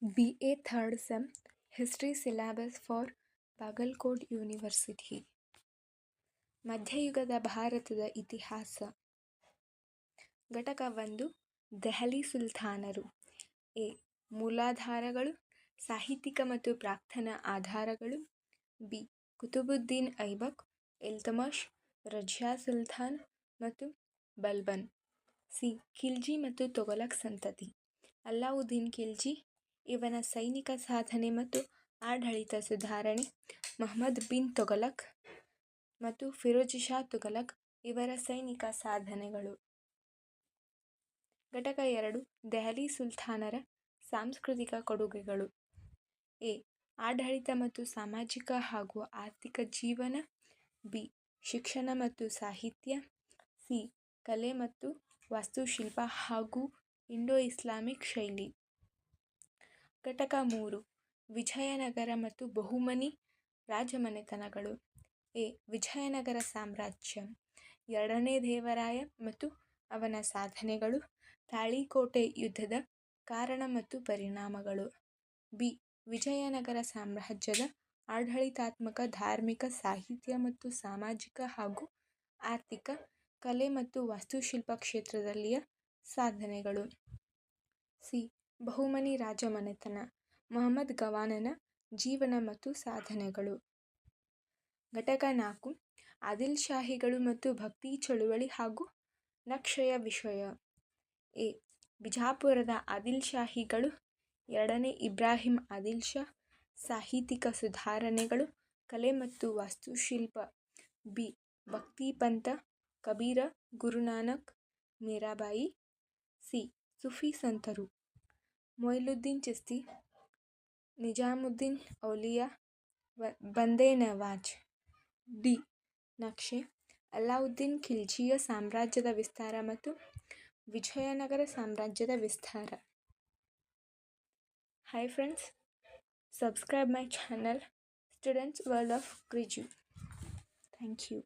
BA third sem history syllabus for Bagalkot university. ಮಧ್ಯಯುಗದ ಭಾರತದ ಇತಿಹಾಸ. ಘಟಕ 1 ದೆಹಲಿ ಸುಲ್ತಾನರು. ಎ. ಮೂಲಾಧಾರಗಳು, ಸಾಹಿತ್ಯಿಕ ಮತ್ತು ಪ್ರಾಕ್ತನ ಆಧಾರಗಳು. ಬಿ. ಕುತುಬುದ್ದೀನ್ ಐಬಕ್, ಇಲ್ತಮಷ್, ರಜಿಯಾ ಸುಲ್ತಾನ್ ಮತ್ತು ಬಲ್ಬನ್. ಸಿ. ಖಿಲ್ಜಿ ಮತ್ತು ತೊಗಲಕ್ ಸಂತತಿ. ಅಲ್ಲಾವುದ್ದೀನ್ ಖಿಲ್ಜಿ, ಇವನ ಸೈನಿಕ ಸಾಧನೆ ಮತ್ತು ಆಡಳಿತ ಸುಧಾರಣೆ. ಮಹಮ್ಮದ್ ಬಿನ್ ತೊಗಲಕ್ ಮತ್ತು ಫಿರೋಜ್ ಶಾ ತುಘಲಕ್, ಇವರ ಸೈನಿಕ ಸಾಧನೆಗಳು. ಘಟಕ 2 ದೆಹಲಿ ಸುಲ್ತಾನರ ಸಾಂಸ್ಕೃತಿಕ ಕೊಡುಗೆಗಳು. ಎ. ಆಡಳಿತ ಮತ್ತು ಸಾಮಾಜಿಕ ಹಾಗೂ ಆರ್ಥಿಕ ಜೀವನ. ಬಿ. ಶಿಕ್ಷಣ ಮತ್ತು ಸಾಹಿತ್ಯ. ಸಿ. ಕಲೆ ಮತ್ತು ವಾಸ್ತುಶಿಲ್ಪ ಹಾಗೂ ಇಂಡೋ-ಇಸ್ಲಾಮಿಕ್ ಶೈಲಿ. ಘಟಕ 3 ವಿಜಯನಗರ ಮತ್ತು ಬಹುಮನಿ ರಾಜಮನೆತನಗಳು. ಎ. ವಿಜಯನಗರ ಸಾಮ್ರಾಜ್ಯ. ಎರಡನೇ ದೇವರಾಯ ಮತ್ತು ಅವನ ಸಾಧನೆಗಳು. ತಾಳಿಕೋಟೆ ಯುದ್ಧದ ಕಾರಣ ಮತ್ತು ಪರಿಣಾಮಗಳು. ಬಿ. ವಿಜಯನಗರ ಸಾಮ್ರಾಜ್ಯದ ಆಡಳಿತಾತ್ಮಕ, ಧಾರ್ಮಿಕ, ಸಾಹಿತ್ಯ ಮತ್ತು ಸಾಮಾಜಿಕ ಹಾಗೂ ಆರ್ಥಿಕ, ಕಲೆ ಮತ್ತು ವಾಸ್ತುಶಿಲ್ಪ ಕ್ಷೇತ್ರದಲ್ಲಿಯ ಸಾಧನೆಗಳು. ಸಿ. ಬಹುಮನಿ ರಾಜಮನೆತನ. ಮಹಮ್ಮದ್ ಗವಾನನ ಜೀವನ ಮತ್ತು ಸಾಧನೆಗಳು. ಘಟಕ 4 ಆದಿಲ್ಶಾಹಿಗಳು ಮತ್ತು ಭಕ್ತಿ ಚಳುವಳಿ ಹಾಗೂ ನಕ್ಷೆಯ ವಿಷಯ. ಎ. ಬಿಜಾಪುರದ ಆದಿಲ್ಶಾಹಿಗಳು. ಎರಡನೇ ಇಬ್ರಾಹಿಂ ಆದಿಲ್ ಶಾ. ಸಾಹಿತ್ಯಿಕ ಸುಧಾರಣೆಗಳು, ಕಲೆ ಮತ್ತು ವಾಸ್ತುಶಿಲ್ಪ. ಬಿ. ಭಕ್ತಿ ಪಂಥ, ಕಬೀರ, ಗುರುನಾನಕ್, ಮೀರಾಬಾಯಿ. ಸಿ. ಸೂಫಿ ಸಂತರು, ಮೊಯ್ನುದ್ದೀನ್ ಚಿಸ್ತಿ, ನಿಜಾಮುದ್ದೀನ್ ಔಲಿಯಾ, ಬಂದೆ ನವಾಜ್. ಡಿ. ನಕ್ಷೆ, ಅಲ್ಲಾವುದ್ದೀನ್ ಖಿಲ್ಜಿಯ ಸಾಮ್ರಾಜ್ಯದ ವಿಸ್ತಾರ ಮತ್ತು ವಿಜಯನಗರ ಸಾಮ್ರಾಜ್ಯದ ವಿಸ್ತಾರ. Hi friends, subscribe my channel Students World of Griju. Thank you.